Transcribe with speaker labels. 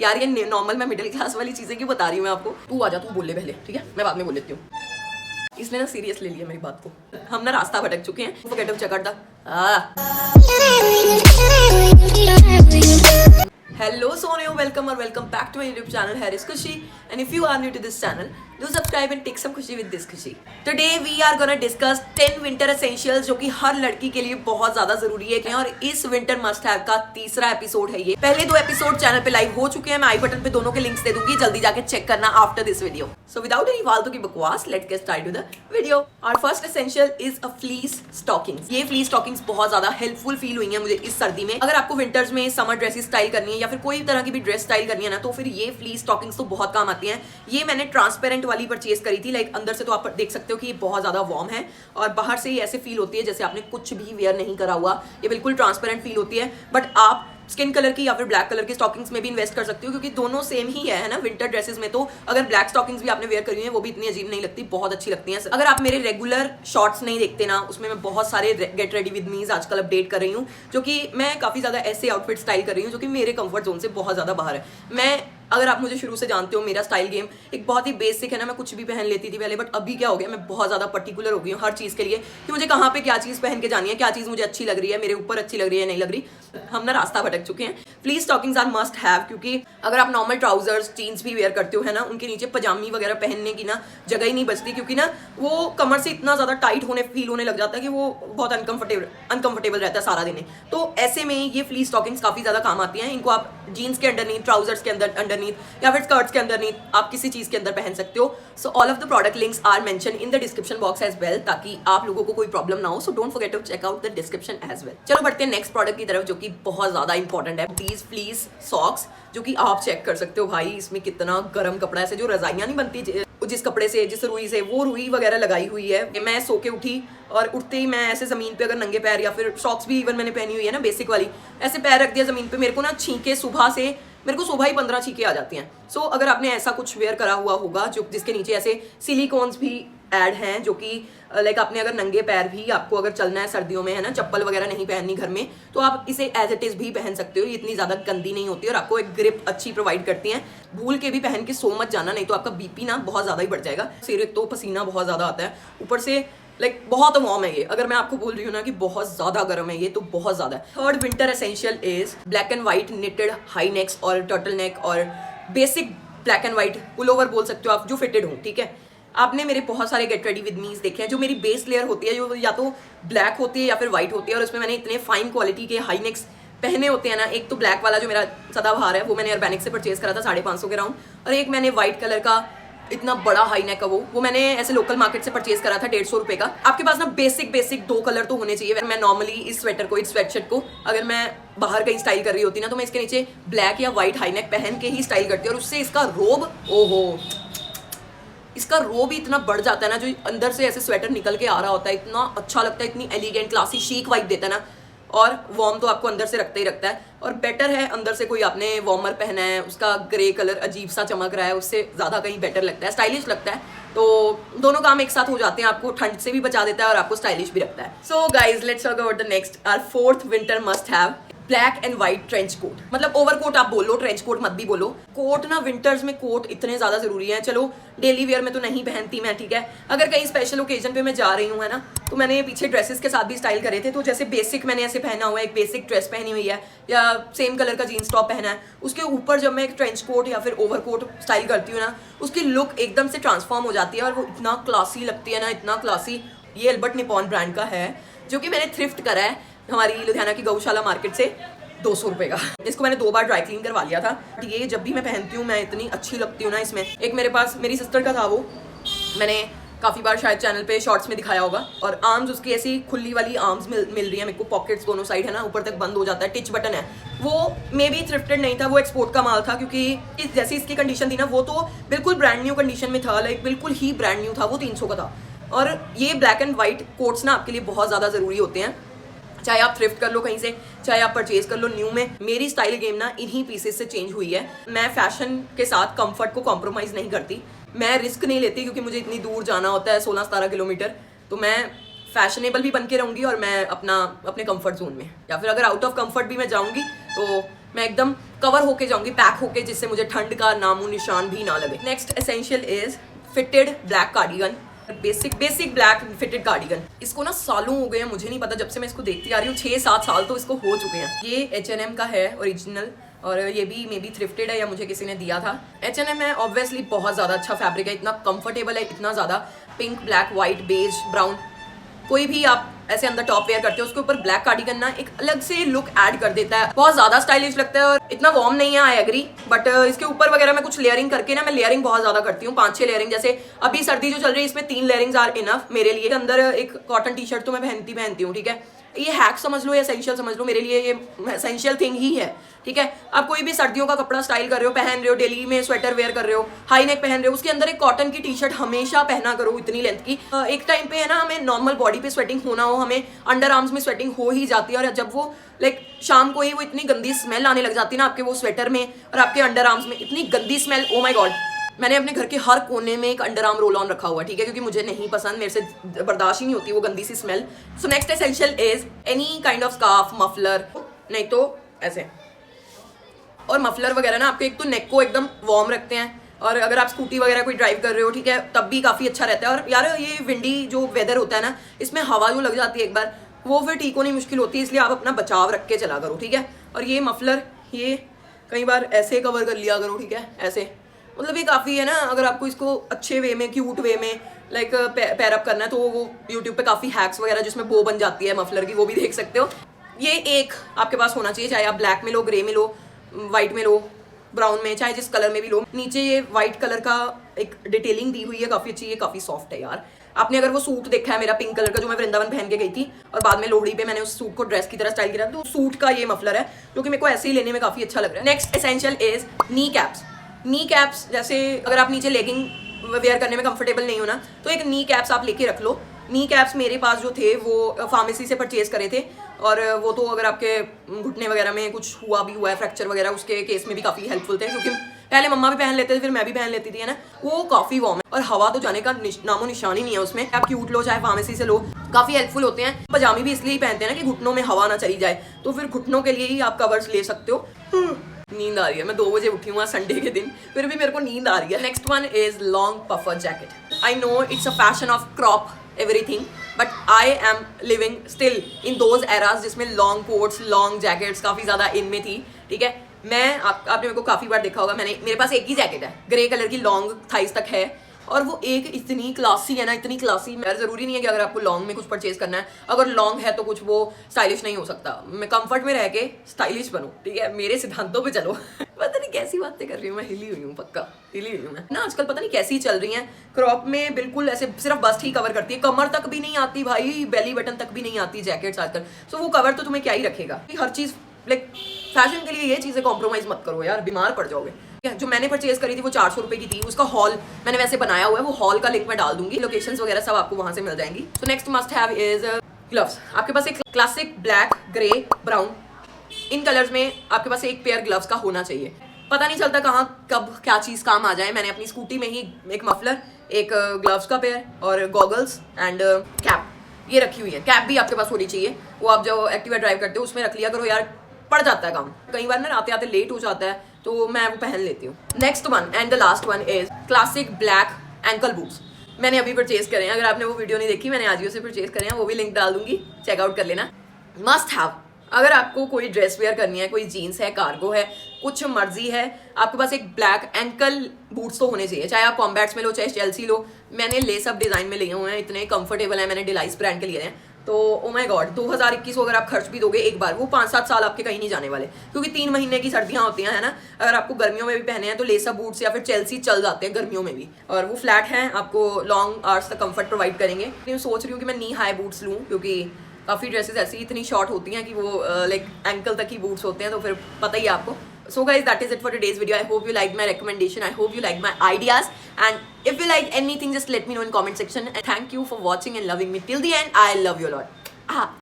Speaker 1: यार ये नॉर्मल मैं मिडिल क्लास वाली चीजें क्यों बता रही हूँ मैं आपको। तू आजा, तू बोल ले पहले, ठीक है, मैं बाद में बोल लेती हूँ। इसने ना सीरियस ले लिया मेरी बात को। हम ना रास्ता भटक चुके हैं। Forget to check out the Hello Sonio, welcome or welcome back to my YouTube channel Harris Khushi, and if you are new to this channel, do subscribe and take some खुशी with this खुशी। Today we are gonna discuss 10 winter essentials जो कि हर लड़की के लिए बहुत ज्यादा जरूरी है और इस winter must have का तीसरा एपिसोड है ये। पहले 2 एपिसोड चैनल पे लाइव हो चुके हैं, मैं आई बटन पे दोनों के लिंक्स दे दूंगी, जल्दी जाके चेक करना after this video. So without any फालतू की बकवास, let's get started with the video। Our first essential is a fleece stockings। ये fleece stockings बहुत ज्यादा हेल्पफुल फील हुई है मुझे इस सर्दी में। अगर आपको विंटर्स में समर ड्रेसेस स्टाइल करनी है या फिर कोई तरह की भी ड्रेस स्टाइल करनी है ना, तो फिर ये फ्लीस स्टॉकिंग्स तो बहुत काम आती हैं। ये मैंने ट्रांसपेरेंट वाली परचेज करी थी, लाइक अंदर से तो आप देख सकते हो कि ये बहुत ज्यादा वार्म है और बाहर से ये ऐसे फील होती है जैसे आपने कुछ भी वेयर नहीं करा हुआ। ये बिल्कुल ट्रांसपेरेंट फील होती है, बट आप स्किन कलर की या फिर ब्लैक कलर की स्टॉकिंग्स में भी इन्वेस्ट कर सकते हो क्योंकि दोनों सेम ही है ना विंटर ड्रेसेस में। तो अगर ब्लैक स्टॉकिंग्स भी आपने वेयर करी है वो भी इतनी अजीब नहीं लगती, बहुत अच्छी लगती हैं। अगर आप मेरे रेगुलर शॉर्ट्स नहीं देखते ना, उसमें मैं बहुत सारे गेट रेडी विद मीज आजकल अपडेट कर रही हूँ, जो कि मैं काफी ज्यादा ऐसे आउटफिट स्टाइल कर रही हूँ जो कि मेरे कंफर्ट जोन से बहुत ज्यादा बाहर है। मैं अगर आप मुझे शुरू से जानते हो, मेरा स्टाइल गेम एक बहुत ही बेसिक है ना, मैं कुछ भी पहन लेती थी पहले, बट अभी क्या हो गया, मैं बहुत ज्यादा पर्टिकुलर हो गई हूँ हर चीज के लिए कि मुझे कहाँ पे क्या चीज पहन के जानी है, क्या चीज मुझे अच्छी लग रही है, मेरे ऊपर अच्छी लग रही है नहीं लग रही। हम ना रास्ता भटक चुके हैं। Fleece stockings are must have, क्योंकि अगर आप नॉर्मल ट्राउजर्स जीन्स भी वेयर करते हो है ना, उनके नीचे पजामी वगैरह पहनने की ना जगह ही नहीं बचती, क्योंकि ना वो कमर से इतना ज्यादा टाइट फील होने लग जाता है कि वो बहुत अनकंफर्टेबल रहता है सारा दिन। तो ऐसे में ये फ्लीस स्टॉकिंग्स काफी ज्यादा काम आती हैं। इनको आप जीन्स के अंडरनीथ, ट्राउजर्स के अंडरनीथ या फिर स्कर्ट्स के अंदरनीथ आप किसी चीज के अंदर पहन सकते हो। So all of the product links are mention in the description box as well, ताकि आप लोगों को कोई प्रॉब्लम ना हो। So don't forget to check out the description as well. चलो बढ़ते हैं नेक्स्ट प्रोडक्ट की तरफ, जो कि बहुत ज्यादा इंपॉर्टेंट है, दीज फ्लीस सॉक्स, जो कि आप चेक कर सकते हो भाई इसमें कितना गर्म कपड़ा है। ऐसे जो रजाइयां नहीं बनती जिस कपड़े से, जिस रुई से, वो रुई वगैरह लगाई हुई है। मैं सो के उठी और उठते ही मैं ऐसे जमीन पे अगर नंगे पैर या फिर सॉक्स भी इवन मैंने पहनी हुई है ना बेसिक वाली, ऐसे पैर रख दिया जमीन पे, मेरे को ना छींके सुबह ही 15 छींके आ जाती हैं। सो अगर आपने ऐसा कुछ वेयर करा हुआ होगा जो जिसके नीचे ऐसे सिलिकॉन्स भी ऐड हैं, जो कि लाइक आपने अगर नंगे पैर भी आपको अगर चलना है सर्दियों में है ना, चप्पल वगैरह नहीं पहननी घर में, तो आप इसे एज इट इज भी पहन सकते हो। ये इतनी ज्यादा गंदी नहीं होती और आपको एक ग्रिप अच्छी प्रोवाइड करती हैं। भूल के भी पहन के सो मत जाना, नहीं तो आपका बीपी ना बहुत ज्यादा ही बढ़ जाएगा। सिर एक तो पसीना बहुत ज्यादा आता है, ऊपर से लाइक बहुत वार्म है ये। अगर मैं आपको बोल रही हूँ ना कि बहुत ज्यादा गर्म है ये, तो बहुत ज्यादा। Third winter essential is black and white knitted high next और टर्टल नेक और basic black and white pullover बोल सकते हो आप, जो फिटेड हो, ठीक है। आपने मेरे बहुत सारे गेट रेडी विद मीज देखे हैं, जो मेरी बेस लेयर होती है, जो या तो ब्लैक होती है या फिर व्हाइट होती है, और उसमें मैंने इतने फाइन क्वालिटी के हाई नेक्स पहने होते हैं ना। एक तो ब्लैक वाला जो मेरा सदाबहार है वो मैंने अर्बैनिक से परचेज करा था 550 के राउंड, और एक मैंने व्हाइट कलर का इतना बड़ा हाई नेक का वो मैंने ऐसे लोकल मार्केट से परचेज करा था 150 रुपए का। आपके पास ना बेसिक 2 कलर तो होने चाहिए। मैं नॉर्मली इस स्वेटर को, इस स्वेटशर्ट को अगर मैं बाहर कहीं स्टाइल कर रही होती ना, तो मैं इसके नीचे ब्लैक या व्हाइट हाई नेक पहन के ही स्टाइल करती हूँ, और उससे इसका रोब, ओहो, इसका रोब ही इतना बढ़ जाता है ना, जो अंदर से ऐसे स्वेटर निकल के आ रहा होता है, इतना अच्छा लगता है, इतनी एलिगेंट क्लासी शीक वाइब देता है ना, और वार्म तो आपको अंदर से रखता ही रखता है। और बेटर है अंदर से कोई आपने वार्मर पहना है, उसका ग्रे कलर अजीब सा चमक रहा है, उससे ज्यादा कहीं बेटर लगता है, स्टाइलिश लगता है। तो दोनों काम एक साथ हो जाते हैं, आपको ठंड से भी बचा देता है और आपको स्टाइलिश भी रखता है। So guys let's talk about the next, our fourth winter must have black and white trench coat. मतलब ओवरकोट आप बोलो, ट्रेंच कोट मत भी बोलो। कोट ना विंटर्स में कोट इतने ज्यादा जरूरी है। चलो डेली वेयर में तो नहीं पहनती मैं, ठीक है, अगर कहीं स्पेशल ओकेजन पे मैं जा रही हूँ है ना, तो मैंने पीछे ड्रेसेस के साथ भी स्टाइल करे थे। तो जैसे बेसिक मैंने ऐसे पहना हुआ है, एक बेसिक ड्रेस पहनी हुई है या सेम कलर का जीन्स टॉप पहना है, उसके ऊपर जब मैं एक ट्रेंच कोट या फिर ओवरकोट स्टाइल करती हूँ ना, उसकी लुक एकदम से ट्रांसफॉर्म हो जाती है और वो इतना क्लासी लगती है ना, इतना क्लासी। ये अल्बर्ट निपॉन ब्रांड का है, जो कि मैंने थ्रिफ्ट करा है हमारी लुधियाना की गौशाला मार्केट से 200 रुपए का। इसको मैंने 2 बार ड्राई क्लीन करवा लिया था। ये जब भी मैं पहनती हूँ मैं इतनी अच्छी लगती हूँ ना इसमें। एक मेरे पास मेरी सिस्टर का था, वो मैंने काफी बार शायद चैनल पे शॉर्ट्स में दिखाया होगा, और आर्म्स उसकी ऐसी खुली वाली आर्म्स मिल रही है मेरे को, पॉकेट्स दोनों साइड है ना, ऊपर तक बंद हो जाता है, टिच बटन है। वो मे बी थ्रिफ्टेड नहीं था, वो एक्सपोर्ट का माल था, क्योंकि जैसी इसकी कंडीशन थी ना, वो तो बिल्कुल ब्रांड न्यू कंडीशन में था, लाइक बिल्कुल ही ब्रांड न्यू था, वो 300 का था। और ये ब्लैक एंड व्हाइट कोट्स ना आपके लिए बहुत ज्यादा जरूरी होते हैं, चाहे आप थ्रिफ्ट कर लो कहीं से, चाहे आप परचेज कर लो न्यू में। मेरी स्टाइल गेम ना इन्हीं पीसेस से चेंज हुई है। मैं फैशन के साथ कंफर्ट को कॉम्प्रोमाइज नहीं करती, मैं रिस्क नहीं लेती, क्योंकि मुझे इतनी दूर जाना होता है 16-17 किलोमीटर, तो मैं फैशनेबल भी बन के रहूंगी और मैं अपने कंफर्ट जोन में, या फिर अगर आउट ऑफ कंफर्ट भी मैं जाऊंगी तो मैं एकदम कवर होके जाऊंगी, पैक होके, जिससे मुझे ठंड का नामो निशान भी ना लगे। Next essential is fitted black cardigan, basic black fitted cardigan. इसको ना सालों हो गए हैं, मुझे नहीं पता, जब से मैं इसको देखती आ रही हूँ 6-7 साल तो इसको हो चुके हैं। ये H&M का है ओरिजिनल, और ये भी मे बी थ्रिफ्टेड है या मुझे किसी ने दिया था। H&M है ऑब्वियसली, बहुत ज़्यादा अच्छा फैब्रिक है, इतना कंफर्टेबल है, इतना ज़्यादा। Pink, black, white, beige, brown, कोई भी आप ऐसे अंदर टॉप वेयर करते हो उसके ऊपर ब्लैक कार्डिगन ना एक अलग से लुक ऐड कर देता है, बहुत ज्यादा स्टाइलिश लगता है और इतना वार्म नहीं है, आई एग्री। बट इसके ऊपर वगैरह मैं कुछ लेयरिंग करके ना, मैं लेयरिंग बहुत ज्यादा करती हूँ, 5-6 लेयरिंग। जैसे अभी सर्दी जो चल रही है इसमें 3 लेयरिंग्स आर इनफ मेरे लिए। अंदर एक कॉटन टी शर्ट तो मैं पहनती हूँ, ठीक है। ये हैक समझ लो या एसेंशियल समझ लो, मेरे लिए ये एसेंशियल थिंग ही है, ठीक है। आप कोई भी सर्दियों का कपड़ा स्टाइल कर रहे हो, पहन रहे हो, डेली में स्वेटर वेयर कर रहे हो, हाई नेक पहन रहे हो, उसके अंदर एक कॉटन की टी शर्ट हमेशा पहना करो, इतनी लेंथ की। एक टाइम पे है ना, हमें नॉर्मल बॉडी पे स्वेटिंग होना हो, हमें अंडर आर्म्स में स्वेटिंग हो ही जाती है, और जब वो लाइक शाम को ही वो इतनी गंदी स्मेल आने लग जाती है ना आपके वो स्वेटर में और आपके अंडर आर्म्स में, इतनी गंदी स्मेल, ओ माय गॉड। मैंने अपने घर के हर कोने में एक अंडर आर्म रोल ऑन रखा हुआ, ठीक है, क्योंकि मुझे नहीं पसंद, मेरे से बर्दाश्त ही नहीं होती वो गंदी सी smell. So next essential is any kind of scarf, muffler, नहीं तो ऐसे। और मफलर वगैरह ना आपके एक तो नेक को एकदम वार्म रखते हैं, और अगर आप स्कूटी वगैरह कोई ड्राइव कर रहे हो, ठीक है, तब भी काफ़ी अच्छा रहता है। और यार ये विंडी जो वेदर होता है ना, इसमें हवा जो लग जाती है एक बार, वो फिर ठीक होनी मुश्किल होती है, इसलिए आप अपना बचाव रख के चला करो, ठीक है। और ये मफलर, ये कई बार ऐसे कवर कर लिया करो, ठीक है, ऐसे, मतलब ये काफ़ी है ना। अगर आपको इसको अच्छे वे में, क्यूट वे में लाइक पैर अप करना है तो वो यूट्यूब पे काफ़ी हैक्स वगैरह जिसमें बो बन जाती है मफलर की, वो भी देख सकते हो। ये एक आपके पास होना चाहिए, चाहे आप ब्लैक में लो, ग्रे में लो, वाइट में लो, ब्राउन में, चाहे जिस कलर में भी लो। नीचे ये वाइट कलर का एक डिटेलिंग दी हुई है, काफ़ी अच्छी, ये काफ़ी सॉफ्ट है यार। आपने अगर वो सूट देखा है मेरा पिंक कलर का, जो मैं वृंदावन पहन के गई थी और बाद में लोहड़ी पे मैंने उस सूट को ड्रेस की तरह स्टाइल किया, तो सूट का ये मफलर है जो कि मेरे को ऐसे ही लेने में काफ़ी अच्छा लग रहा है। Next essential is knee caps. Knee caps, जैसे अगर आप नीचे लेगिंग वेयर करने में कंफर्टेबल नहीं हो ना, तो एक नी कैप्स आप लेके रख लो। नी कैप्स मेरे पास जो थे वो फार्मेसी से परचेज करे थे, और वो तो अगर आपके घुटने वगैरह में कुछ हुआ है, फ्रैक्चर वगैरह, उसके केस में भी काफ़ी हेल्पफुल थे, क्योंकि पहले मम्मा भी पहन लेते थे, फिर मैं भी पहन लेती थी, है ना। वो काफ़ी वार्म है और हवा तो जाने का नामो निशान ही नहीं है उसमें। आप क्यूट लो चाहे फार्मेसी से लो, काफ़ी हेल्पफुल होते हैं। पजामी भी इसलिए ही पहनते हैं ना कि घुटनों में हवा ना चली जाए, तो फिर घुटनों के लिए ही आप कवर्स ले सकते हो। नींद आ रही है, मैं 2 बजे उठी हूँ आज संडे के दिन, फिर भी मेरे को नींद आ रही है। Next one is long puffer jacket. I know it's a fashion of crop everything, but I am living still in those eras जिसमें लॉन्ग कोट्स, लॉन्ग जैकेट्स काफ़ी ज़्यादा इनमें थी, ठीक है। आपने मेरे को काफ़ी बार देखा होगा, मेरे पास एक ही जैकेट है, ग्रे कलर की, लॉन्ग थाइस तक है, और वो एक इतनी क्लासी है ना, इतनी क्लासी। मैं ज़रूरी नहीं है कि अगर आपको लॉन्ग में कुछ परचेज करना है, अगर लॉन्ग है तो कुछ वो स्टाइलिश नहीं हो सकता। मैं कंफर्ट में रह के स्टाइलिश बनूँ, ठीक है, मेरे सिद्धांतों पे चलो। पता नहीं कैसी बातें कर रही हूँ मैं, हिली हुई हूँ, पक्का हिली हुई हूँ मैं ना। आजकल पता नहीं कैसी चल रही हैं, क्रॉप में बिल्कुल ऐसे सिर्फ बस्ट ही कवर करती है, कमर तक भी नहीं आती भाई, बेली बटन तक भी नहीं आती जैकेट्स आजकल। सो वो कवर तो तुम्हें क्या ही रखेगा। हर चीज़ लाइक फैशन के लिए ये चीज़ें कॉम्प्रोमाइज़ मत करो यार, बीमार पड़ जाओगे। जो मैंने परचेज करी थी वो 400 रुपये की थी, उसका हॉल मैंने वैसे बनाया हुआ है, वो हॉल का लिंक मैं डाल दूंगी, लोकेशंस वगैरह सब आपको वहाँ से मिल जाएंगी। So next must have is gloves. आपके पास एक क्लासिक ब्लैक, ग्रे, ब्राउन, इन कलर्स में आपके पास एक पेयर ग्लव्स का होना चाहिए। पता नहीं चलता कहाँ कब क्या चीज़ काम आ जाए। मैंने अपनी स्कूटी में ही एक मफलर, एक ग्लव्स का पेयर और गॉगल्स एंड कैप ये रखी हुई है। कैप भी आपके पास होनी चाहिए, वो आप जो एक्टिवा ड्राइव करते हो उसमें रख लिया करो यार, पड़ जाता है काम। कई बार ना आते आते लेट हो जाता है तो मैं वो पहन लेती हूँ। Next one and the last one is classic black ankle boots. मैंने अभी परचेज करे हैं, अगर आपने वो वीडियो नहीं देखी, मैंने आजियो से परचेज करे हैं, वो भी लिंक डाल दूंगी, चेकआउट कर लेना। मस्ट हैव, अगर आपको कोई ड्रेस वेयर करनी है, कोई जीन्स है, कार्गो है, कुछ मर्जी है, आपके पास एक ब्लैक एंकल बूट्स तो होने चाहिए, चाहे आप कॉम्बैट्स में लो, चाहे चेल्सी लो। मैंने लेस अप डिज़ाइन में लिए हुए हैं, इतने कंफर्टेबल हैं, मैंने डिलाइस ब्रांड के लिए हैं। तो ओ माय गॉड, 2021 को अगर आप खर्च भी दोगे एक बार, वो 5-7 साल आपके कहीं नहीं जाने वाले, क्योंकि 3 महीने की सर्दियाँ होती हैं, है ना। अगर आपको गर्मियों में भी पहने हैं तो लेसा बूट्स या फिर चेल्सी चल जाते हैं गर्मियों में भी, और वो फ्लैट हैं, आपको लॉन्ग आवर्स तक कंफर्ट प्रोवाइड करेंगे। मैं सोच रही हूँ कि मैं नी हाई बूट्स लूँ, क्योंकि काफ़ी ड्रेसेस ऐसी इतनी शॉर्ट होती हैं कि वो लाइक एंकल तक ही बूट्स होते हैं, तो फिर पता ही है आपको। So guys, that is it for today's video. I hope you liked my recommendation. I hope you liked my ideas. And if you like anything, just let me know in comment section. And thank you for watching and loving me till the end. I love you a lot.